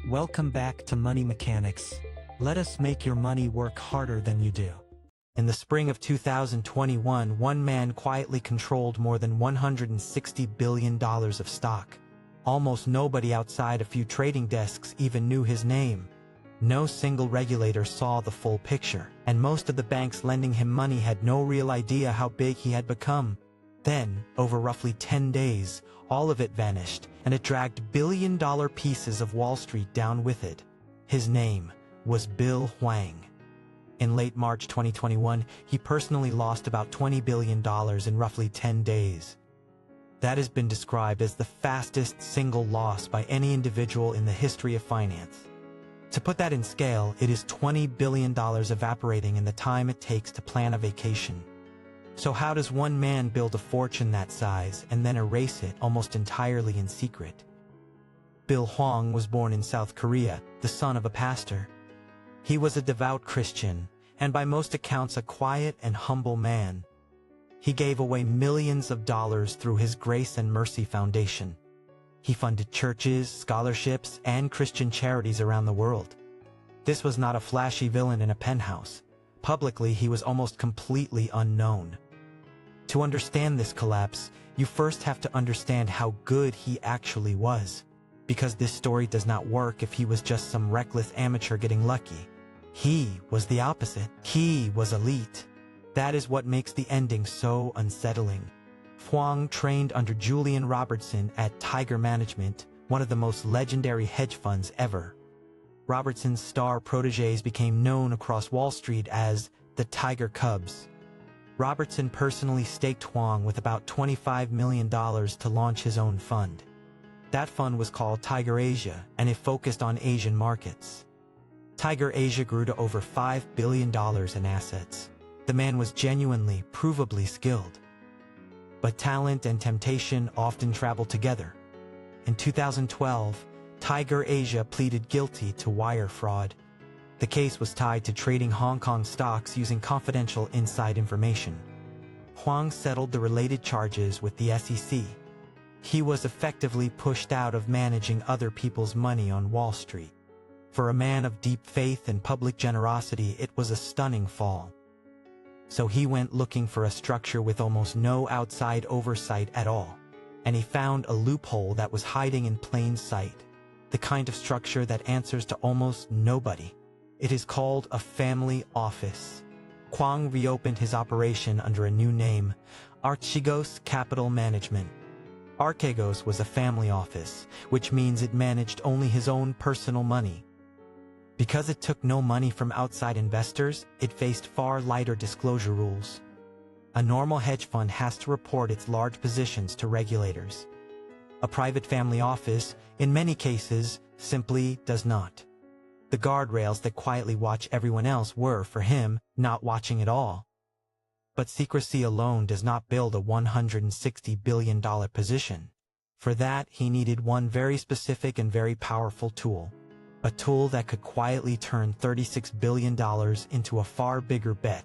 Welcome back to Money Mechanics. Let us make your money work harder than you do. In the spring of 2021, one man quietly controlled more than $160 billion of stock. Almost nobody outside a few trading desks even knew his name. No single regulator saw the full picture, and most of the banks lending him money had no real idea how big he had become. Then, over roughly 10 days, all of it vanished, and it dragged billion-dollar pieces of Wall Street down with it. His name was Bill Hwang. In late March 2021, he personally lost about $20 billion in roughly 10 days. That has been described as the fastest single loss by any individual in the history of finance. To put that in scale, it is $20 billion evaporating in the time it takes to plan a vacation. So how does one man build a fortune that size and then erase it almost entirely in secret? Bill Hwang was born in South Korea, the son of a pastor. He was a devout Christian, and by most accounts a quiet and humble man. He gave away millions of dollars through his Grace and Mercy Foundation. He funded churches, scholarships, and Christian charities around the world. This was not a flashy villain in a penthouse. Publicly, he was almost completely unknown. To understand this collapse, you first have to understand how good he actually was. Because this story does not work if he was just some reckless amateur getting lucky. He was the opposite. He was elite. That is what makes the ending so unsettling. Hwang trained under Julian Robertson at Tiger Management, one of the most legendary hedge funds ever. Robertson's star proteges became known across Wall Street as the Tiger Cubs. Robertson personally staked Hwang with about $25 million to launch his own fund. That fund was called Tiger Asia, and it focused on Asian markets. Tiger Asia grew to over $5 billion in assets. The man was genuinely, provably skilled. But talent and temptation often travel together. In 2012, Tiger Asia pleaded guilty to wire fraud. The case was tied to trading Hong Kong stocks using confidential inside information. Hwang settled the related charges with the SEC. He was effectively pushed out of managing other people's money on Wall Street. For a man of deep faith and public generosity, it was a stunning fall. So he went looking for a structure with almost no outside oversight at all. And he found a loophole that was hiding in plain sight. The kind of structure that answers to almost nobody. It is called a family office. Hwang reopened his operation under a new name, Archegos Capital Management. Archegos was a family office, which means it managed only his own personal money. Because it took no money from outside investors, it faced far lighter disclosure rules. A normal hedge fund has to report its large positions to regulators. A private family office, in many cases, simply does not. The guardrails that quietly watch everyone else were, for him, not watching at all. But secrecy alone does not build a $160 billion position. For that, he needed one very specific and very powerful tool. A tool that could quietly turn $36 billion into a far bigger bet.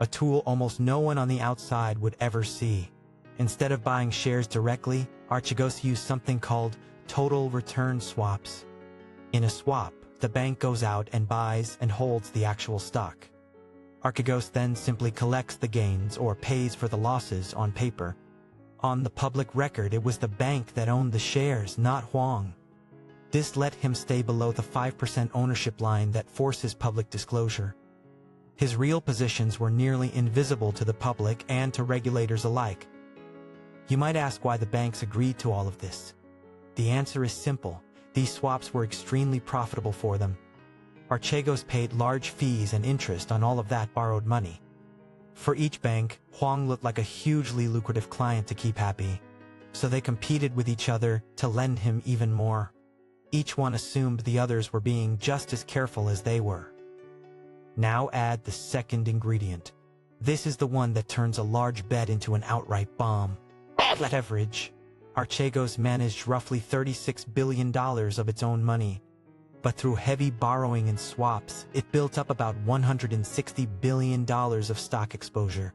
A tool almost no one on the outside would ever see. Instead of buying shares directly, Archegos used something called total return swaps. In a swap, the bank goes out and buys and holds the actual stock. Archegos then simply collects the gains or pays for the losses on paper. On the public record, it was the bank that owned the shares, not Hwang. This let him stay below the 5% ownership line that forces public disclosure. His real positions were nearly invisible to the public and to regulators alike. You might ask why the banks agreed to all of this. The answer is simple. These swaps were extremely profitable for them. Archegos paid large fees and interest on all of that borrowed money. For each bank, Hwang looked like a hugely lucrative client to keep happy. So they competed with each other to lend him even more. Each one assumed the others were being just as careful as they were. Now add the second ingredient. This is the one that turns a large bet into an outright bomb. Leverage. Archegos managed roughly $36 billion of its own money. But through heavy borrowing and swaps, it built up about $160 billion of stock exposure.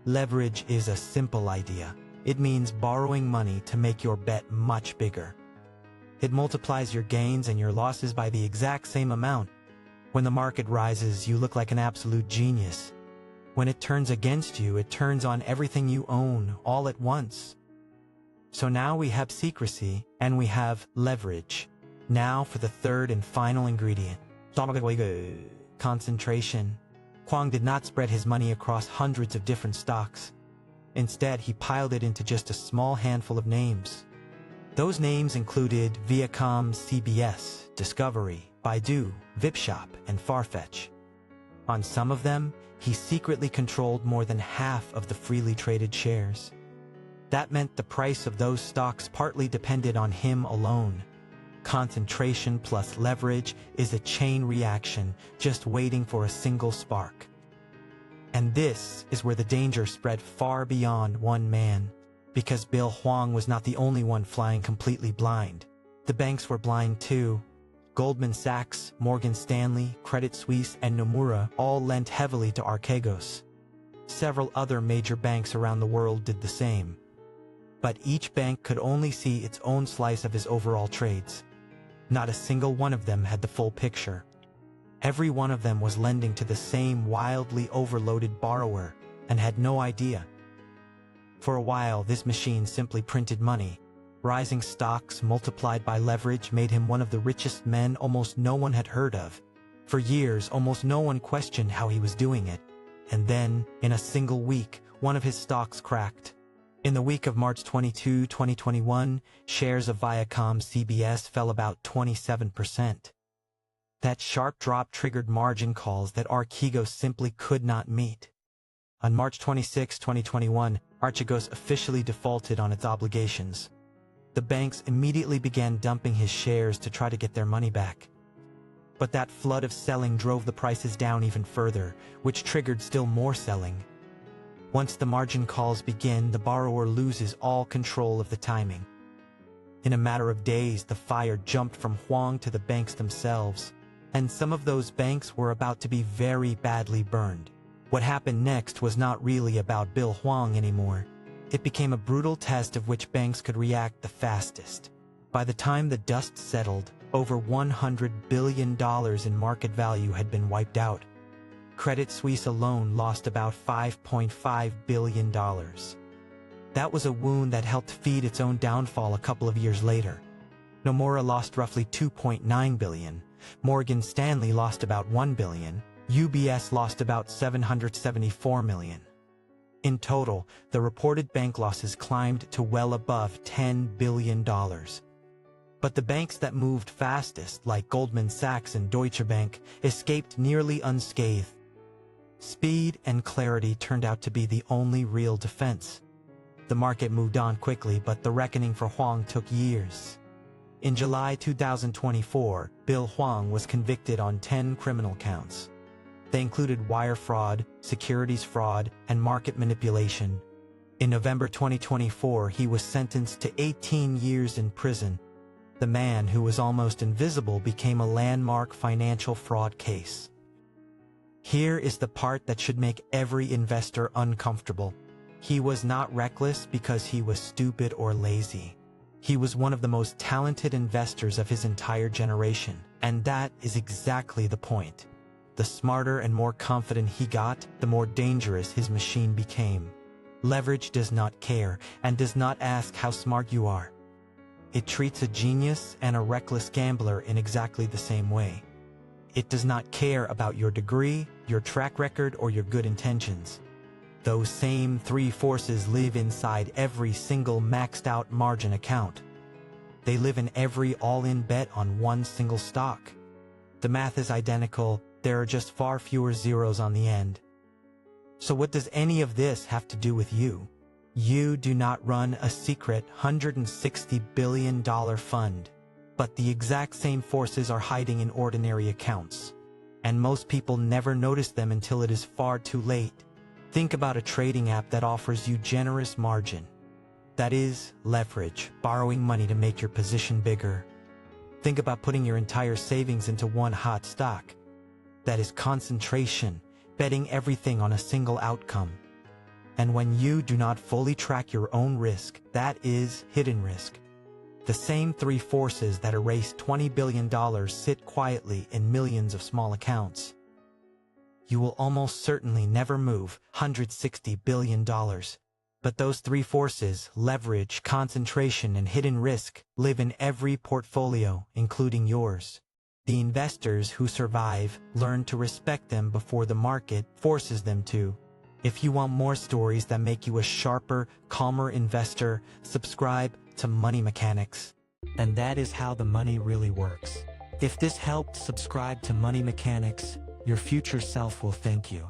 Leverage is a simple idea. It means borrowing money to make your bet much bigger. It multiplies your gains and your losses by the exact same amount. When the market rises, you look like an absolute genius. When it turns against you, it turns on everything you own all at once. So now we have secrecy and we have leverage. Now for the third and final ingredient. Concentration. Hwang did not spread his money across hundreds of different stocks. Instead, he piled it into just a small handful of names. Those names included Viacom, CBS, Discovery, Baidu, Vipshop, and Farfetch. On some of them, he secretly controlled more than half of the freely traded shares. That meant the price of those stocks partly depended on him alone. Concentration plus leverage is a chain reaction, just waiting for a single spark. And this is where the danger spread far beyond one man. Because Bill Hwang was not the only one flying completely blind. The banks were blind too. Goldman Sachs, Morgan Stanley, Credit Suisse, and Nomura all lent heavily to Archegos. Several other major banks around the world did the same. But each bank could only see its own slice of his overall trades. Not a single one of them had the full picture. Every one of them was lending to the same wildly overloaded borrower and had no idea. For a while, this machine simply printed money. Rising stocks multiplied by leverage made him one of the richest men almost no one had heard of. For years, almost no one questioned how he was doing it. And then, in a single week, one of his stocks cracked. In the week of March 22, 2021, shares of Viacom CBS fell about 27%. That sharp drop triggered margin calls that Archegos simply could not meet. On March 26, 2021, Archegos officially defaulted on its obligations. The banks immediately began dumping his shares to try to get their money back. But that flood of selling drove the prices down even further, which triggered still more selling. Once the margin calls begin, the borrower loses all control of the timing. In a matter of days, the fire jumped from Hwang to the banks themselves, and some of those banks were about to be very badly burned. What happened next was not really about Bill Hwang anymore. It became a brutal test of which banks could react the fastest. By the time the dust settled, over $100 billion in market value had been wiped out. Credit Suisse alone lost about $5.5 billion. That was a wound that helped feed its own downfall a couple of years later. Nomura lost roughly $2.9 billion. Morgan Stanley lost about $1 billion. UBS lost about $774 million. In total, the reported bank losses climbed to well above $10 billion. But the banks that moved fastest, like Goldman Sachs and Deutsche Bank, escaped nearly unscathed. Speed and clarity turned out to be the only real defense. The market moved on quickly, but the reckoning for Hwang took years. In July 2024, Bill Hwang was convicted on 10 criminal counts. They included wire fraud, securities fraud, and market manipulation. In November 2024, he was sentenced to 18 years in prison. The man who was almost invisible became a landmark financial fraud case. Here is the part that should make every investor uncomfortable. He was not reckless because he was stupid or lazy. He was one of the most talented investors of his entire generation, and that is exactly the point. The smarter and more confident he got, the more dangerous his machine became. Leverage does not care and does not ask how smart you are. It treats a genius and a reckless gambler in exactly the same way. It does not care about your degree, your track record, or your good intentions. Those same three forces live inside every single maxed-out margin account. They live in every all-in bet on one single stock. The math is identical, there are just far fewer zeros on the end. So what does any of this have to do with you? You do not run a secret $160 billion fund. But the exact same forces are hiding in ordinary accounts. And most people never notice them until it is far too late. Think about a trading app that offers you generous margin. That is leverage, borrowing money to make your position bigger. Think about putting your entire savings into one hot stock. That is concentration, betting everything on a single outcome. And when you do not fully track your own risk, that is hidden risk. The same three forces that erased $20 billion sit quietly in millions of small accounts. You will almost certainly never move $160 billion. But those three forces, leverage, concentration, and hidden risk, live in every portfolio, including yours. The investors who survive learn to respect them before the market forces them to. If you want more stories that make you a sharper, calmer investor, subscribe to Money Mechanics. And that is how the money really works. If this helped, subscribe to Money Mechanics. Your future self will thank you.